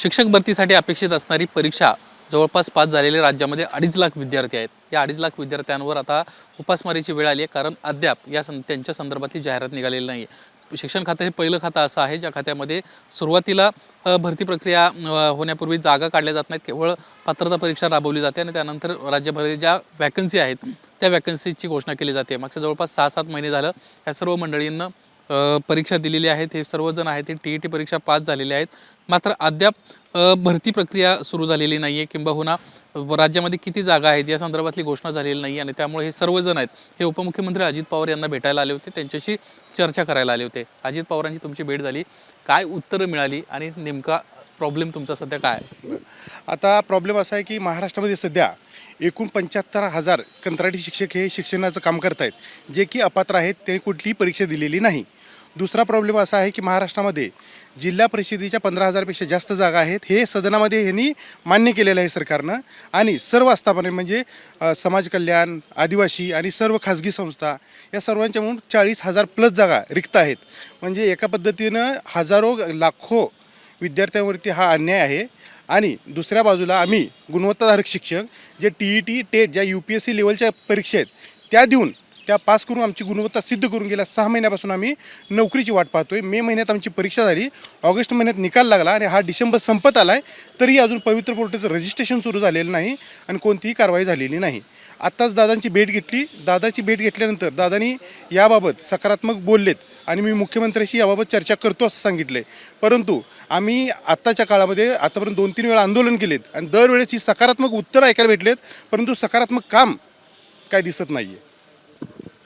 शिक्षक भरतीसाठी अपेक्षित असणारी परीक्षा जवळपास पास झालेले राज्यामध्ये 2.5 लाख विद्यार्थी आहेत. या 2.5 लाख विद्यार्थ्यांवर आता उपासमारीची वेळ आली आहे, कारण अद्याप त्यांच्या संदर्भातली जाहिरात निघालेली नाही आहे. शिक्षण खातं हे पहिलं खातं असं आहे ज्या खात्यामध्ये सुरुवातीला भरती प्रक्रिया होण्यापूर्वी जागा काढल्या जात नाहीत, केवळ पात्रता परीक्षा राबवली जाते आणि त्यानंतर राज्यभरात ज्या वॅकन्सी आहेत त्या वॅकन्सीची घोषणा केली जाते. मागच्या जवळपास 6-7 महिने झालं या सर्व मंडळींना परीक्षा दिलेली आहेत. हे सर्वजण आहेत ते TET परीक्षा पास झालेले आहेत, मात्र अद्याप भरती प्रक्रिया सुरू झालेली नाही आहे, किंबहुना राज्यामध्ये किती जागा आहेत या संदर्भातली घोषणा झालेली नाही. आणि त्यामुळे हे सर्वजण आहेत हे उपमुख्यमंत्री अजित पवार यांना भेटायला आले होते, त्यांच्याशी चर्चा करायला आले होते. अजित पवारांची तुमची भेट झाली, काय उत्तरं मिळाली आणि नेमका प्रॉब्लेम तुमचा सध्या काय आहे? आता प्रॉब्लेम असा आहे की महाराष्ट्रामध्ये सध्या एकूण 75,000 कंत्राटी शिक्षक हे शिक्षणाचं काम करत आहेत, जे की अपात्र आहेत, त्यांनी कुठलीही परीक्षा दिलेली नाही. दुसरा प्रॉब्लेम असा आहे की महाराष्ट्रामध्ये जिल्हा परिषदेच्या 15,000पेक्षा जास्त जागा आहेत, हे सदनामध्ये ह्यांनी मान्य केलेलं आहे सरकारनं. आणि सर्व आस्थापने म्हणजे समाज कल्याण, आदिवासी आणि सर्व खाजगी संस्था या सर्वांच्या म्हणून 40,000 प्लस जागा रिक्त आहेत. म्हणजे एका पद्धतीनं हजारो लाखो विद्यार्थ्यांवरती हा अन्याय आहे. आणि दुसऱ्या बाजूला आम्ही गुणवत्ताधारक शिक्षक जे TET, टेट ज्या UPSC लेवलच्या परीक्षा आहेत त्या देऊन त्या पास करून आमची गुणवत्ता सिद्ध करून गेल्या 6 महिन्यापासून आम्ही नोकरीची वाट पाहतोय. मे महिन्यात आमची परीक्षा झाली, ऑगस्ट महिन्यात निकाल लागला आणि हा डिसेंबर संपत आला आहे, तरी अजून पवित्र पोर्टलचं रजिस्ट्रेशन सुरू झालेलं नाही आणि कोणतीही कारवाई झालेली नाही. आत्ताच दादांची भेट घेतली. दादाची भेट घेतल्यानंतर दादांनी याबाबत सकारात्मक बोललेत आणि मी मुख्यमंत्र्यांशी याबाबत चर्चा करतो असं सांगितलं आहे. परंतु आम्ही आत्ताच्या काळामध्ये आतापर्यंत 2-3 वेळा आंदोलन केलेत आणि दरवेळेस ही सकारात्मक उत्तरं ऐकायला भेटलेत, परंतु सकारात्मक काम काय दिसत नाही आहे.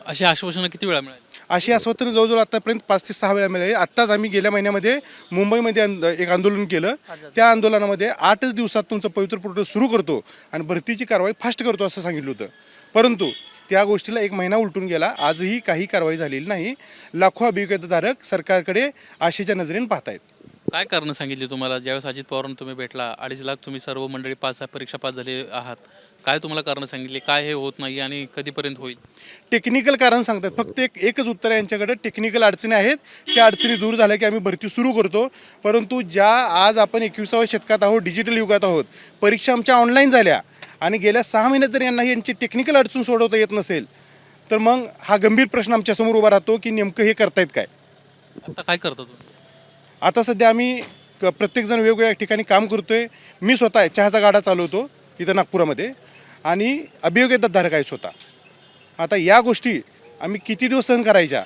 अशी आश्वासनं किती वेळा मिळाली? अशी आश्वासनं जवळजवळ आतापर्यंत 5 ते 6 वेळा मिळाली. आत्ताच आम्ही गेल्या महिन्यामध्ये मुंबईमध्ये एक आंदोलन केलं. त्या आंदोलनामध्ये 8च दिवसात तुमचं पवित्र पोर्टल सुरू करतो आणि भरतीची कारवाई फास्ट करतो असं सांगितलं होतं. परंतु त्या गोष्टीला 1 महिना उलटून गेला, आजही काही कारवाई झालेली नाही. लाखो अभियोगताधारक सरकारकडे आशेच्या नजरेने पाहत आहेत. काय कारणं सांगितली तुम्हाला ज्यावेळेस अजित पवारांना तुम्ही भेटला? 2.5 लाख तुम्ही सर्व मंडळी परीक्षा पास झाले आहात, काय तुम्हाला कारणं सांगितली? काय हे होत नाही आणि कधीपर्यंत होईल? टेक्निकल कारण सांगतात. फक्त एकच उत्तर आहे यांच्याकडे, टेक्निकल अडचणी आहेत, त्या अडचणी दूर झाल्या की आम्ही भरती सुरू करतो. परंतु आज आपण 21व्या शतकात आहोत, डिजिटल युगात आहोत, परीक्षा आमच्या ऑनलाईन झाल्या आणि गेल्या 6 महिन्यात जर यांना यांची टेक्निकल अडचण सोडवता येत नसेल तर मग हा गंभीर प्रश्न आमच्यासमोर उभा राहतो की नेमकं हे करतायत काय. आता काय करता तुम्ही? आता सध्या आम्ही प्रत्येकजण वेगवेगळ्या ठिकाणी काम करतोय. मी स्वतः चहाचा गाडा चालवतो इथं नागपुरामध्ये आणि अभियोगताधारक आहे स्वतः. आता या गोष्टी आम्ही किती दिवस सहन करायच्या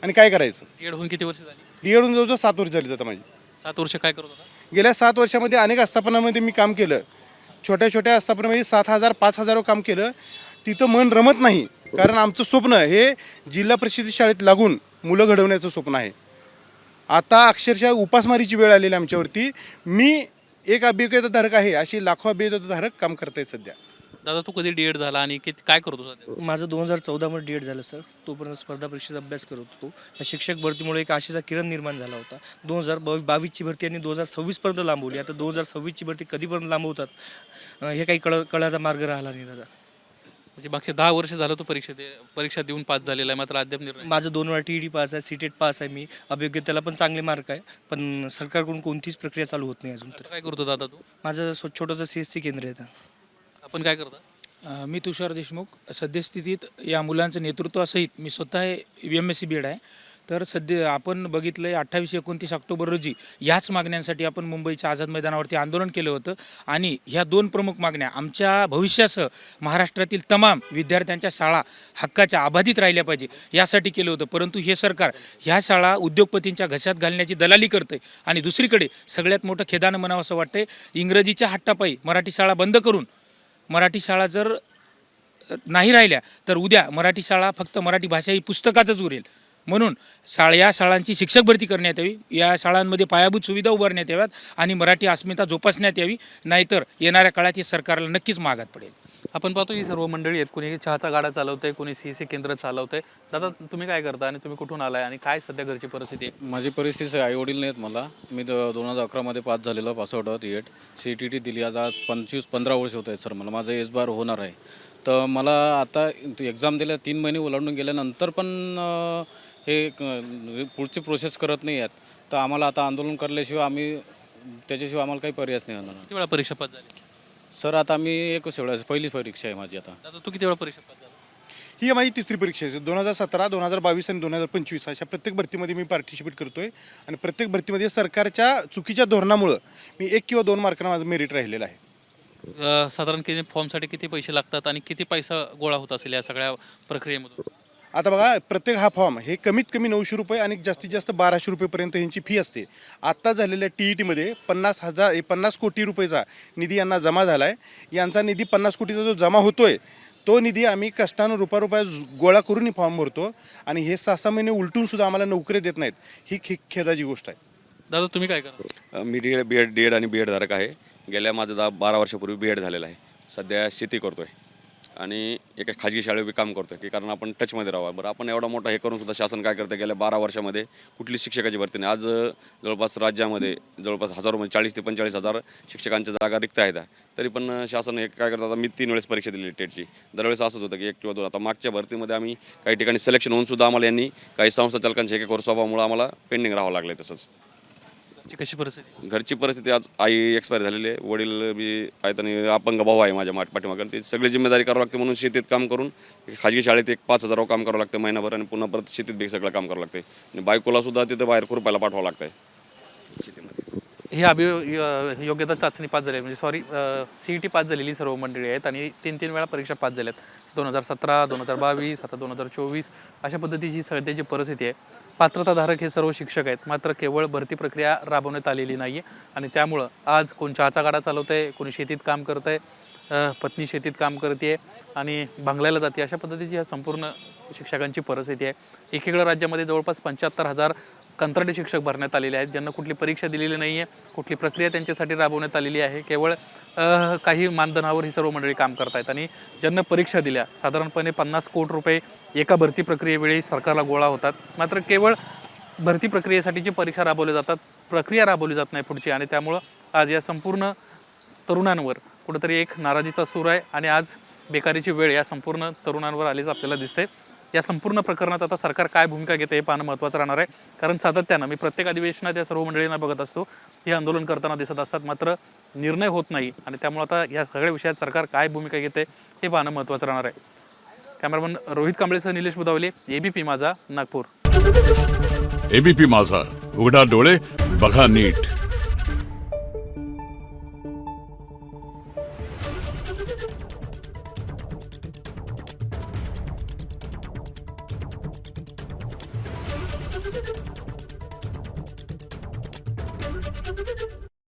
आणि काय करायचं? DED होऊन किती वर्ष झाली? DED होऊन जवळजवळ 7 वर्ष झाली. आता माझी 7 वर्ष काय करत होता? गेल्या 7 वर्षामध्ये अनेक आस्थापनांमध्ये मी काम केलं. छोट्या छोट्या आस्थापनामध्ये 7,000 5,000 काम केलं. तिथं मन रमत नाही, कारण आमचं स्वप्न हे जिल्हा परिषद शाळेत लागून मुलं घडवण्याचं स्वप्न आहे. आता अक्षरशः उपासमारीची वेळ आलेली आमच्यावरती. मी एक अभियोगताधारक आहे, अशी लाखो अभियोगताधारक काम करत आहेत सध्या. दादा तू कधी DED झाला आणि काय करतो सध्या? माझं 2014मध्ये DED झालं सर. तोपर्यंत स्पर्धा परीक्षेचा अभ्यास करत होतो. या शिक्षक भरतीमुळे एक आशेचा किरण निर्माण झाला होता. 2022ची भरती आणि 2026पर्यंत लांबवली. आता 2026ची भरती कधीपर्यंत लांबवतात हे काही कळायचा मार्ग राहिला नाही दादा. म्हणजे मागचे 10 वर्ष झालं तो परीक्षा देऊन पास झालेला आहे, मात्र अद्याप निर्णय. माझं 2 वेळा TET पास आहे, CTET पास आहे मी. अभियोग्यतेला पण चांगले मार्क आहे, पण सरकारकडून कोणतीच प्रक्रिया चालू होत नाही अजून तर. आता काय करतो दादा तू? माझं छोटंसं CSC केंद्र आहे. आपण काय करता? मी तुषार देशमुख. सद्यस्थितीत या मुलांचं नेतृत्वासहित मी स्वतः MSc BEd आहे. तर सध्या आपण बघितलं आहे 28-29 ऑक्टोबर रोजी ह्याच मागण्यांसाठी आपण मुंबईच्या आझाद मैदानावरती आंदोलन केलं होतं आणि ह्या 2 प्रमुख मागण्या आमच्या भविष्यासह महाराष्ट्रातील तमाम विद्यार्थ्यांच्या शाळा हक्काच्या अबाधित राहिल्या पाहिजे यासाठी केलं होतं. परंतु हे सरकार ह्या शाळा उद्योगपतींच्या घशात घालण्याची दलाली करते आणि दुसरीकडे सगळ्यात मोठं खेदानं म्हणावं असं वाटतंय, इंग्रजीच्या हट्टापायी मराठी शाळा बंद करून मराठी शाळा जर नाही राहिल्या तर उद्या मराठी शाळा फक्त मराठी भाषा ही पुस्तकातच उरेल. म्हणून या शाळांची शिक्षक भरती करण्यात यावी, या शाळांमध्ये पायाभूत सुविधा उभारण्यात याव्यात आणि मराठी अस्मिता जोपासण्यात यावी, नाहीतर येणाऱ्या काळात हे सरकारला नक्कीच मागात पडेल. आपण पाहतो ही सर्व मंडळी आहेत, कोणी चहाचा गाडा चालवतंय, कोणी CSC केंद्र चालवतंय. दादा तुम्ही काय करता आणि तुम्ही कुठून आलाय आणि काय सध्या घरची परिस्थिती आहे? माझी परिस्थिती आईवडील नाहीत मला. मी 2011मध्ये पास झालेलो, पासआउट आहोत. CTET दिली. आज 15 वर्ष होत आहेत सर. मला माझं एज बार होणार आहे. तर मला आता एक्झाम दिल्या 3 महिने ओलांडून गेल्यानंतर पण हे पुढची प्रोसेस करत नाही आहेत. तर आम्हाला आता आंदोलन करल्याशिवाय आम्ही त्याच्याशिवाय आम्हाला काही पर्यायच नाही होणार. किती वेळा परीक्षा पास झाली? सर आता आम्ही एकच वेळा पहिली परीक्षा आहे माझी आता. दादा तू किती वेळा परीक्षा पास झाला? ही माझी तिसरी परीक्षा आहे. 2017, 2022 आणि 2025 अशा प्रत्येक भरतीमध्ये मी पार्टिसिपेट करतोय आणि प्रत्येक भरतीमध्ये सरकारच्या चुकीच्या धोरणामुळं मी 1 किंवा 2 मार्कांना माझं मेरिट राहिलेलं आहे. साधारण किती फॉर्मसाठी किती पैसे लागतात आणि किती पैसा गोळा होत असेल या सगळ्या प्रक्रियेमधून? आता बघा, प्रत्येक हा फॉर्म हे कमीत कमी 900 रुपये आणि जास्तीत जास्त 1200 रुपयेपर्यंत यांची फी असते. आत्ता झालेल्या TETमध्ये 50 कोटी रुपयेचा निधी यांना जमा झाला आहे. यांचा निधी 50 कोटीचा जो जमा होतोय तो निधी आम्ही कष्टानं रुपया गोळा करून फॉर्म भरतो आणि हे 6 महिने उलटून सुद्धा आम्हाला नोकरी देत नाहीत. ही खेदाची गोष्ट आहे. दादा तुम्ही काय करा? मी डी एड आणि बी एड धारक आहे. गेल्या माझं 12 वर्षापूर्वी बी एड झालेलं आहे. सध्या शेती करतो आहे आणि एका खाजगी शाळेत काम करतो आहे की कारण आपण टचमध्ये राहावं. बरं, आपण एवढा मोठा हे करून सुद्धा शासन काय करतं, गेल्या 12 वर्षामध्ये कुठली शिक्षकाची भरती नाही. आज जवळपास राज्यामध्ये जवळपास हजारोमध्ये 40 ते 45 हजार शिक्षकांच्या जागा रिक्त आहेत. तरी पण शासन हे काय करतं, आता मी 3 वेळेस परीक्षा दिली टेटची. दरवेळेस असंच होतं की 1 किंवा 2. आता मागच्या भरतीमध्ये आम्ही काही ठिकाणी सिलेक्शन होऊन सुद्धा आम्हाला यांनी काही संस्था चालकांच्या एका स्वभावामुळे आम्हाला पेंडिंग राहावं लागलं आहे. तसंच कशी परिस्थिती? घरची परिस्थिती, आज आई एक्सपायर झालेली आहे, वडील बी आहेत आणि अपंग भाऊ आहे माझ्या पाठीमागं. ती सगळी जिम्मेदारी करावं लागते म्हणून शेतीत काम करून खाजगी शाळेत 5,000 काम करावं लागतं महिनाभर आणि पुन्हा परत शेतीत बी सगळं काम करावं लागतं आणि बायकोला सुद्धा तिथं बाहेर खुरपायला पाठवावं लागतं आहे शेतीमध्ये. ही योग्यता चाचणी पास झाली म्हणजे CET पास झालेली सर्व मंडळी आहेत आणि 3 वेळा परीक्षा पास झाल्यात. 2017, 2022, आता 2024 अशा पद्धतीची सध्याची परिस्थिती आहे. पात्रताधारक हे सर्व शिक्षक आहेत, मात्र केवळ भरती प्रक्रिया राबवण्यात आलेली नाही आहे आणि त्यामुळं आज कोण चहाचा गाडा चालवतं आहे, कोणी शेतीत काम करतं आहे, पत्नी शेतीत काम करते आणि बंगल्याला जाते. अशा पद्धतीची ह्या संपूर्ण शिक्षकांची परिस्थिती आहे. एकीकडे राज्यामध्ये जवळपास 75,000 कंत्राटी शिक्षक भरण्यात आलेले आहेत, ज्यांना कुठली परीक्षा दिलेली नाही आहे, कुठली प्रक्रिया त्यांच्यासाठी राबवण्यात आलेली आहे. केवळ काही मानधनावर ही सर्व मंडळी काम करत आहेत आणि ज्यांना परीक्षा दिल्या साधारणपणे 50 कोटी रुपये एका भरती प्रक्रियेवेळी सरकारला गोळा होतात. मात्र केवळ भरती प्रक्रियेसाठीची परीक्षा राबवल्या जातात, प्रक्रिया राबवली जात नाही पुढची आणि त्यामुळं आज या संपूर्ण तरुणांवर कुठंतरी एक नाराजीचा सूर आहे आणि आज बेकारीची वेळ या संपूर्ण तरुणांवर आलीच आपल्याला दिसते. या संपूर्ण प्रकरणात आता सरकार काय भूमिका घेते हे पाहणं महत्त्वाचं राहणार आहे, कारण सातत्यानं मी प्रत्येक अधिवेशनात या सर्व मंडळींना बघत असतो, हे आंदोलन करताना दिसत असतात, मात्र निर्णय होत नाही आणि त्यामुळे आता या सगळ्या विषयात सरकार काय भूमिका घेते हे पाहणं महत्त्वाचं राहणार आहे. कॅमेरामन रोहित कांबळेसह निलेश बुदावले, ABP माझा, नागपूर. ABP माझा, उघडा डोळे बघा नीट.